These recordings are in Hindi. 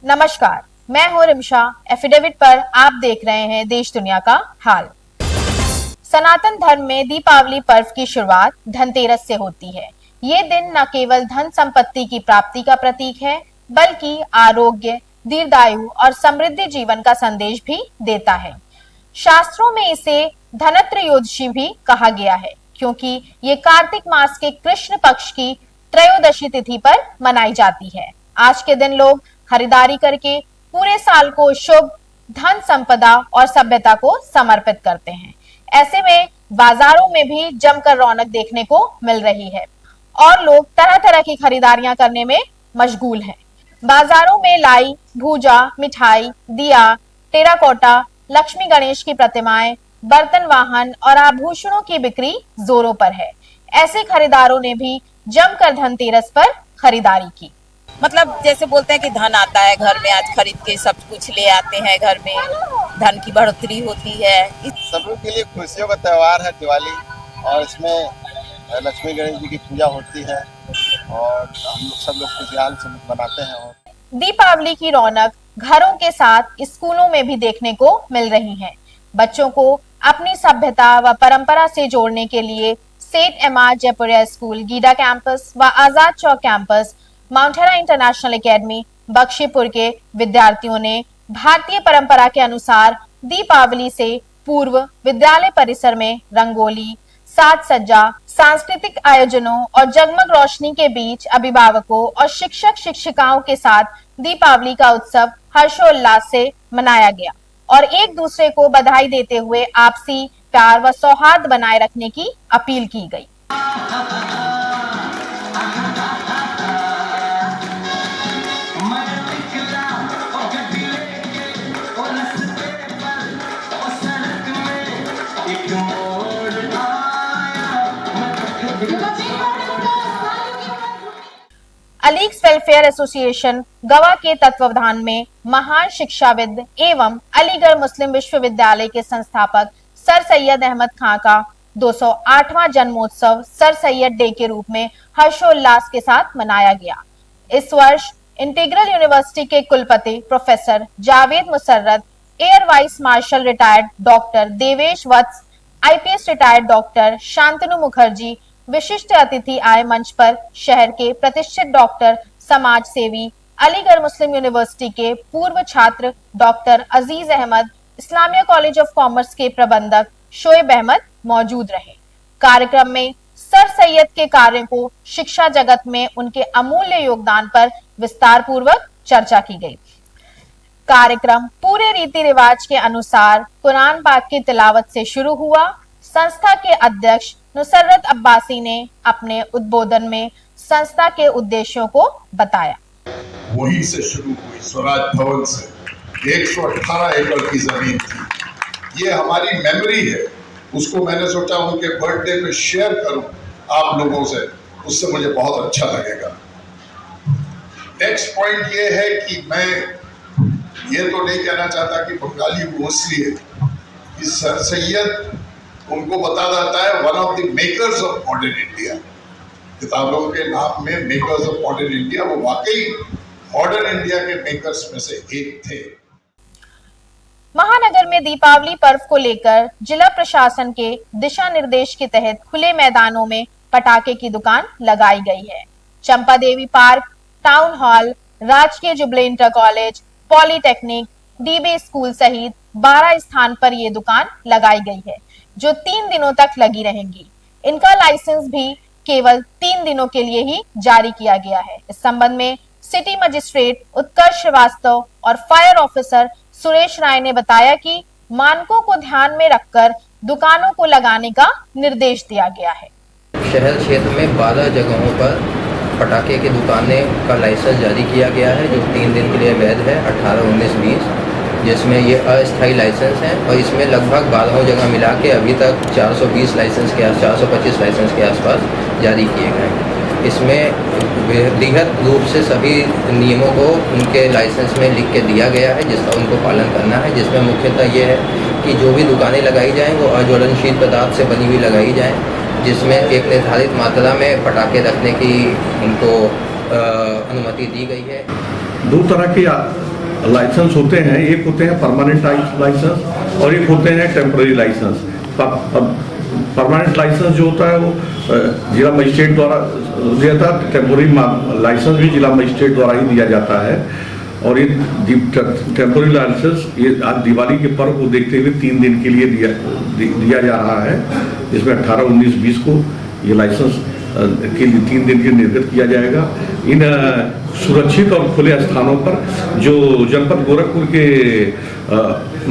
नमस्कार, मैं हूं रिमशा। एफिडेविट पर आप देख रहे हैं देश दुनिया का हाल। सनातन धर्म में दीपावली पर्व की शुरुआत धनतेरस से होती है। ये दिन न केवल धन संपत्ति की प्राप्ति का प्रतीक है, बल्कि आरोग्य, दीर्घायु और समृद्धि जीवन का संदेश भी देता है। शास्त्रों में इसे धनत्रयोदशी भी कहा गया है, क्योंकि ये कार्तिक मास के कृष्ण पक्ष की त्रयोदशी तिथि पर मनाई जाती है। आज के दिन लोग खरीदारी करके पूरे साल को शुभ, धन संपदा और सभ्यता को समर्पित करते हैं। ऐसे में बाजारों में भी जमकर रौनक देखने को मिल रही है और लोग तरह तरह की खरीदारियां करने में मशगूल हैं। बाजारों में लाई, भूजा, मिठाई, दिया, टेराकोटा, लक्ष्मी गणेश की प्रतिमाएं, बर्तन, वाहन और आभूषणों की बिक्री जोरों पर है। ऐसे खरीदारों ने भी जमकर धनतेरस पर खरीदारी की। मतलब जैसे बोलते हैं कि धन आता है घर में, आज खरीद के सब कुछ ले आते हैं, घर में धन की बढ़ोतरी होती है। सब लोग के लिए खुशियों का त्योहार है दिवाली, और इसमें लक्ष्मी गणेश जी की पूजा होती है और हम लोग सब लोग खुशहाल से मनाते हैं। और दीपावली की रौनक घरों के साथ स्कूलों में भी देखने को मिल रही है। बच्चों को अपनी सभ्यता व परंपरा से जोड़ने के लिए सेंट एमा जयपुरिया स्कूल, गीडा कैंपस व Azad Chowk campus, माउंटेरा international academy Bakhshipur के विद्यार्थियों ने भारतीय परंपरा के अनुसार दीपावली से पूर्व विद्यालय परिसर में रंगोली, साज सज्जा, सांस्कृतिक आयोजनों और जगमग रोशनी के बीच अभिभावकों और शिक्षक शिक्षिकाओं के साथ दीपावली का उत्सव हर्षोल्लास से मनाया गया और एक दूसरे को बधाई देते हुए आपसी प्यार व सौहार्द बनाए रखने की अपील की गई। अलीग्स वेलफेयर एसोसिएशन गवा के तत्वावधान में महान शिक्षाविद एवं अलीगढ़ मुस्लिम विश्वविद्यालय के संस्थापक सर सैयद अहमद खां का 208वां जन्मोत्सव सर सैयद डे के रूप में हर्षोल्लास के साथ मनाया गया। इस वर्ष इंटीग्रल यूनिवर्सिटी के कुलपति professor Javed Musarrat, air vice marshal retired doctor Devesh Vats, IPS retired doctor Shantanu Mukherjee विशिष्ट अतिथि आए। मंच पर शहर के प्रतिष्ठित डॉक्टर, समाज सेवी, अलीगढ़ मुस्लिम यूनिवर्सिटी के पूर्व छात्र doctor Aziz Ahmad, Islamia college of commerce के प्रबंधक शोएब अहमद मौजूद रहे। कार्यक्रम में सर सैयद के कार्यों को शिक्षा जगत में उनके अमूल्य योगदान पर विस्तार पूर्वक चर्चा की गई। कार्यक्रम पूरे रीति रिवाज के अनुसार कुरान पाक की तिलावत से शुरू हुआ। संस्था के अध्यक्ष नुसरत अब्बासी ने अपने उद्बोधन में संस्था के उद्देश्यों को बताया। वहीं से शुरू हुई, स्वराज भवन से 118 एकड़ की जमीन थी। ये हमारी मेमोरी है, उसको मैंने सोचा उनके बर्थडे पे शेयर करूं आप लोगों से, उससे मुझे बहुत अच्छा लगेगा। नेक्स्ट पॉइंट ये है कि मैं ये तो नहीं कहना चाहता कि बंगाली मोस्टली है, कि सर सैयद उनको बता जाता है one of the makers of modern India. किताबों के नाम में मेकर्स ऑफ मॉडर्न इंडिया, वो वाकई मॉडर्न इंडिया के मेकर्स में से एक थे। महानगर में दीपावली पर्व को लेकर जिला प्रशासन के दिशा निर्देश के तहत खुले मैदानों में पटाखे की दुकान लगाई गई है। चंपा देवी पार्क, टाउन हॉल, राजकीय jubilee inter college, polytechnic, dB school सहित 12 स्थान पर ये दुकान लगाई गई है, जो 3 दिनों तक लगी रहेंगी। इनका लाइसेंस भी केवल 3 दिनों के लिए ही जारी किया गया है। इस संबंध में सिटी मजिस्ट्रेट उत्कर्ष श्रीवास्तव और फायर ऑफिसर सुरेश राय ने बताया कि मानकों को ध्यान में रखकर दुकानों को लगाने का निर्देश दिया गया है। शहर क्षेत्र में 12 जगहों पर पटाखे की दुकानें का लाइसेंस जारी किया गया है, जो 3 दिन के लिए वैध है, 18, 19, 20, जिसमें ये अस्थायी लाइसेंस हैं और इसमें लगभग 12 जगह मिला के अभी तक 420 लाइसेंस के 425 लाइसेंस के आसपास जारी किए गए हैं। इसमें बृहद रूप से सभी नियमों को उनके लाइसेंस में लिख के दिया गया है, जिसका उनको पालन करना है। जिसमें मुख्यतः ये है कि जो भी दुकानें लगाई जाएँ वो अज्वलनशील पदार्थ से बनी हुई लगाई जाएँ, जिसमें एक निर्धारित मात्रा में पटाखे रखने की उनको अनुमति दी गई है। 2 तरह की लाइसेंस होते हैं, एक होते हैं परमानेंट लाइसेंस और एक होते हैं टेम्पररी लाइसेंस। परमानेंट लाइसेंस जो होता है वो जिला मजिस्ट्रेट द्वारा दिया जाता है, टेम्पररी लाइसेंस भी जिला मजिस्ट्रेट द्वारा ही दिया जाता है। और ये टेम्पररी लाइसेंस ये आज दिवाली के पर्व को देखते हुए 3 दिन के लिए दिया जा रहा है, जिसमें 18, 19, 20 को ये लाइसेंस के लिए 3 दिन के निर्गत किया जाएगा। इन सुरक्षित और खुले स्थानों पर जो जनपद गोरखपुर के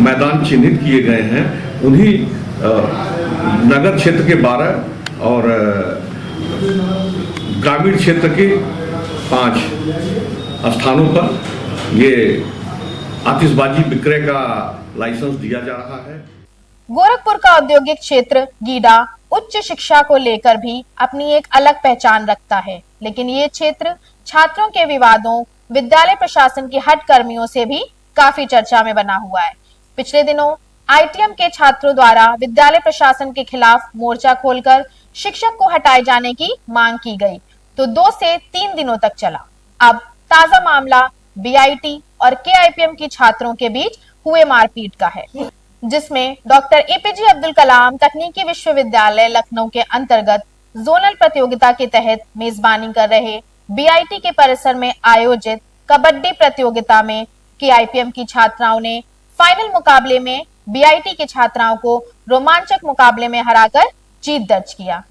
मैदान चिन्हित किए गए हैं, उन्हीं नगर क्षेत्र के 12 और ग्रामीण क्षेत्र के 5 स्थानों पर ये आतिशबाजी विक्रय का लाइसेंस दिया जा रहा है। गोरखपुर का औद्योगिक क्षेत्र गीडा उच्च शिक्षा को लेकर भी अपनी एक अलग पहचान रखता है, लेकिन ये क्षेत्र छात्रों के विवादों, विद्यालय प्रशासन की हठकर्मियों से भी काफी चर्चा में बना हुआ है। पिछले दिनों आईटीएम के छात्रों द्वारा विद्यालय प्रशासन के खिलाफ मोर्चा खोलकर शिक्षक को हटाए जाने की मांग की गई, तो 2 से 3 दिनों तक चला। अब ताजा मामला बीआईटी और केआईपीएम की छात्रों के बीच हुए मारपीट का है, जिसमें डॉक्टर एपीजे अब्दुल कलाम तकनीकी विश्वविद्यालय लखनऊ के अंतर्गत जोनल प्रतियोगिता के तहत मेजबानी कर रहे बीआईटी के परिसर में आयोजित कबड्डी प्रतियोगिता में केआईपीएम की छात्राओं ने फाइनल मुकाबले में बीआईटी के छात्राओं को रोमांचक मुकाबले में हराकर जीत दर्ज किया।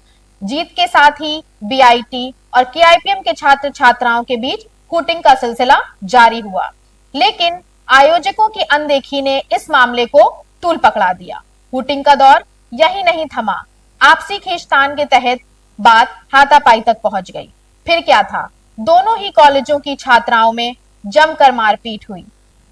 जीत के साथ ही बीआईटी और केआईपीएम के छात्र छात्राओं के बीच शूटिंग का सिलसिला जारी हुआ, लेकिन आयोजकों की अनदेखी ने इस मामले को तूल पकड़ा दिया। शूटिंग का दौर यही नहीं थमा, आपसी खींचतान के तहत बात हाथापाई तक पहुंच गई। फिर क्या था, दोनों ही कॉलेजों की छात्राओं में जमकर मारपीट हुई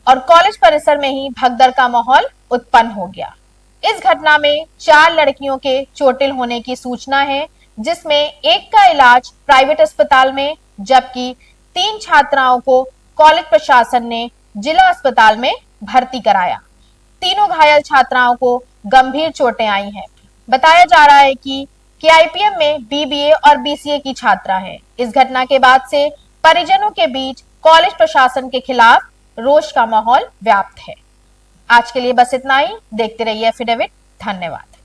और कॉलेज परिसर में ही भगदड़ का माहौल उत्पन्न हो गया। इस घटना में 4 लड़कियों के चोटिल होने की सूचना है, जिसमें एक का इलाज प्राइवेट अस्पताल में, जबकि 3 छात्राओं को कॉलेज प्रशासन ने जिला अस्पताल में भर्ती कराया। तीनों घायल छात्राओं को गंभीर चोटें आई हैं। बताया जा रहा है कि केआईपीएम में बीबीए और बीसीए की छात्रा है। इस घटना के बाद से परिजनों के बीच कॉलेज प्रशासन के खिलाफ रोष का माहौल व्याप्त है। आज के लिए बस इतना ही। देखते रहिए एफिडेविट। धन्यवाद।